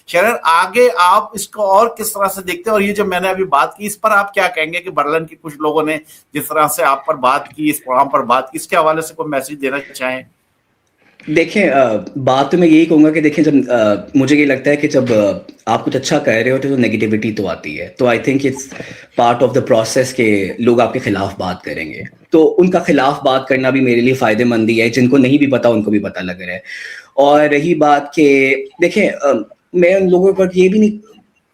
شرر آگے آپ اس کو اور کس طرح سے دیکھتے ہیں؟ اور یہ جو میں نے ابھی بات کی اس پر آپ کیا کہیں گے کہ برلن کے کچھ لوگوں نے جس طرح سے آپ پر بات کی، اس پروگرام پر بات کی، اس کے حوالے سے کوئی میسج دینا چاہیں؟ دیکھیں بات تو میں یہی کہوں گا کہ دیکھیں جب مجھے یہ لگتا ہے کہ جب آپ کچھ اچھا کہہ رہے ہوتے تو نیگیٹیوٹی تو آتی ہے، تو I think it's part of the process کہ لوگ آپ کے خلاف بات کریں گے، تو ان کا خلاف بات کرنا بھی میرے لیے فائدے مند ہی ہے، جن کو نہیں بھی پتا ان کو بھی پتا لگ رہا ہے۔ اور رہی بات کہ دیکھیں میں ان لوگوں پر یہ بھی نہیں،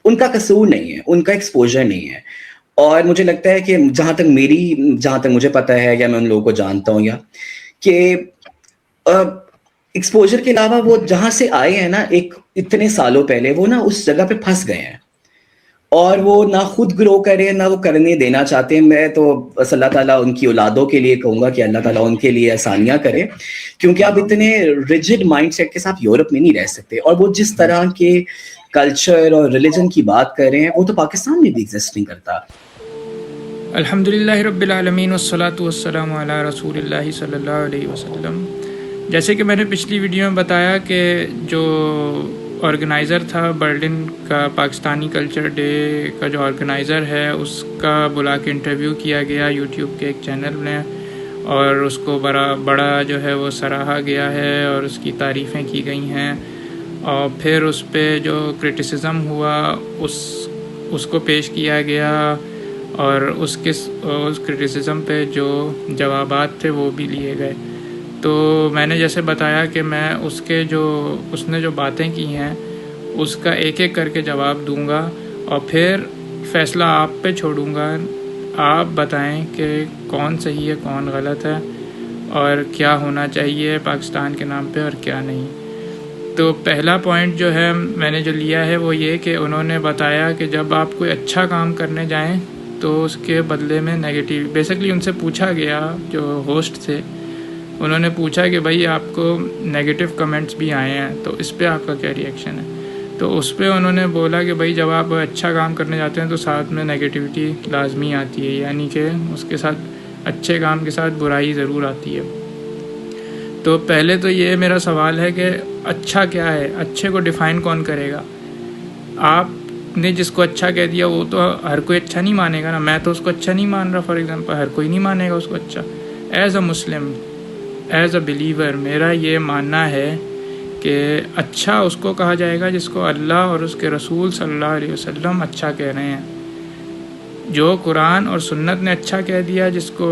ان کا قصور نہیں ہے، ان کا ایکسپوجر نہیں ہے، اور مجھے لگتا ہے کہ جہاں تک مجھے پتا ہے یا میں ان لوگوں کو جانتا ہوں یا کہ ایکسپوجر کے علاوہ وہ جہاں سے آئے ہیں نا ایک اتنے سالوں پہلے، وہ نا اس جگہ پہ پھنس گئے ہیں اور وہ نہ خود گرو کرے نہ وہ کرنے دینا چاہتے ہیں۔ میں تو بس اللہ تعالیٰ ان کی اولادوں کے لیے کہوں گا کہ اللہ تعالیٰ ان کے لیے آسانیاں کرے، کیونکہ آپ اتنے ریجڈ مائنڈ سیٹ کے ساتھ یورپ میں نہیں رہ سکتے، اور وہ جس طرح کے کلچر اور ریلیجن کی بات کر رہے ہیں وہ تو پاکستان میں بھی ایگزسٹ نہیں کرتا۔ الحمدللہ رب العالمین والصلاۃ والسلام علی رسول اللہ صلی اللہ علیہ وسلم۔ جیسے کہ میں نے پچھلی ویڈیو میں بتایا کہ جو آرگنائزر تھا برلن کا، پاکستانی کلچر ڈے کا جو آرگنائزر ہے، اس کا بلا کے انٹرویو کیا گیا یوٹیوب کے ایک چینل میں، اور اس کو بڑا جو ہے وہ سراہا گیا ہے اور اس کی تعریفیں کی گئی ہیں، اور پھر اس پہ جو کرٹیسزم ہوا اس کو پیش کیا گیا، اور اس کرٹیسزم پہ جو جوابات تھے وہ بھی لیے گئے۔ تو میں نے جیسے بتایا کہ میں اس نے جو باتیں کی ہیں اس کا ایک ایک کر کے جواب دوں گا، اور پھر فیصلہ آپ پہ چھوڑوں گا، آپ بتائیں کہ کون صحیح ہے کون غلط ہے اور کیا ہونا چاہیے پاکستان کے نام پہ اور کیا نہیں۔ تو پہلا پوائنٹ جو ہے میں نے جو لیا ہے وہ یہ کہ انہوں نے بتایا کہ جب آپ کوئی اچھا کام کرنے جائیں تو اس کے بدلے میں نیگیٹیو، بیسکلی ان سے پوچھا گیا، جو ہوسٹ تھے انہوں نے پوچھا کہ بھائی آپ کو نیگیٹیو کمنٹس بھی آئے ہیں تو اس پہ آپ کا کیا ریئیکشن ہے؟ تو اس پہ انہوں نے بولا کہ بھائی جب آپ اچھا کام کرنے جاتے ہیں تو ساتھ میں نیگیٹیوٹی لازمی آتی ہے، یعنی کہ اس کے ساتھ اچھے کام کے ساتھ برائی ضرور آتی ہے۔ تو پہلے تو یہ میرا سوال ہے کہ اچھا کیا ہے؟ اچھے کو ڈیفائن کون کرے گا؟ آپ نے جس کو اچھا کہہ دیا وہ تو ہر کوئی اچھا نہیں مانے گا نا، میں تو اس کو اچھا نہیں مان رہا، فار ایگزامپل ہر کوئی نہیں مانے گا اس کو اچھا۔ As a Muslim, as a believer, میرا یہ ماننا ہے کہ اچھا اس کو کہا جائے گا جس کو اللہ اور اس کے رسول صلی اللہ علیہ وسلم اچھا کہہ رہے ہیں۔ جو قرآن اور سنت نے اچھا کہہ دیا، جس کو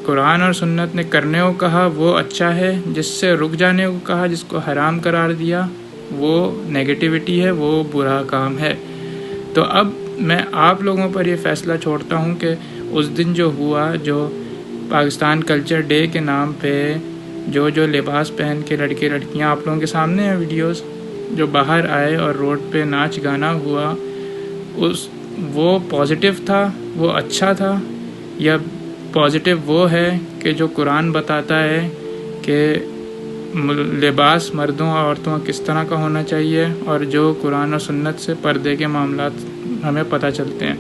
قرآن اور سنت نے کرنے کو کہا وہ اچھا ہے، جس سے رک جانے کو کہا، جس کو حرام قرار دیا وہ نیگیٹیوٹی ہے، وہ برا کام ہے۔ تو اب میں آپ لوگوں پر یہ فیصلہ چھوڑتا ہوں کہ اس دن جو ہوا، جو پاکستان کلچر ڈے کے نام پہ جو لباس پہن کے لڑکے لڑکیاں، آپ لوگوں کے سامنے ہیں ویڈیوز، جو باہر آئے اور روڈ پہ ناچ گانا ہوا، وہ پازیٹیو تھا، وہ اچھا تھا، یا پازیٹیو وہ ہے کہ جو قرآن بتاتا ہے کہ لباس مردوں اور عورتوں کس طرح کا ہونا چاہیے، اور جو قرآن اور سنت سے پردے کے معاملات ہمیں پتہ چلتے ہیں۔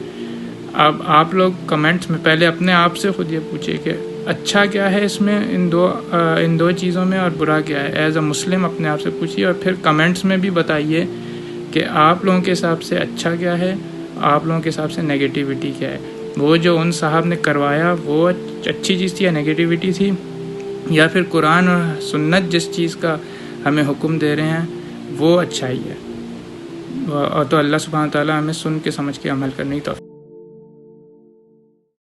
اب آپ لوگ کمنٹس میں پہلے اپنے آپ سے خود یہ پوچھیں کہ اچھا کیا ہے اس میں، ان دو چیزوں میں، اور برا کیا ہے۔ ایز اے مسلم اپنے آپ سے پوچھیے، اور پھر کمنٹس میں بھی بتائیے کہ آپ لوگوں کے حساب سے اچھا کیا ہے، آپ لوگوں کے حساب سے نیگیٹیوٹی کیا ہے۔ وہ جو ان صاحب نے کروایا وہ اچھی چیز تھی یا نیگیٹیوٹی تھی، یا پھر قرآن اور سنت جس چیز کا ہمیں حکم دے رہے ہیں وہ اچھائی ہے۔ اور تو اللہ سبحانہ تعالیٰ ہمیں سن کے سمجھ کے عمل کرنے کی توفیق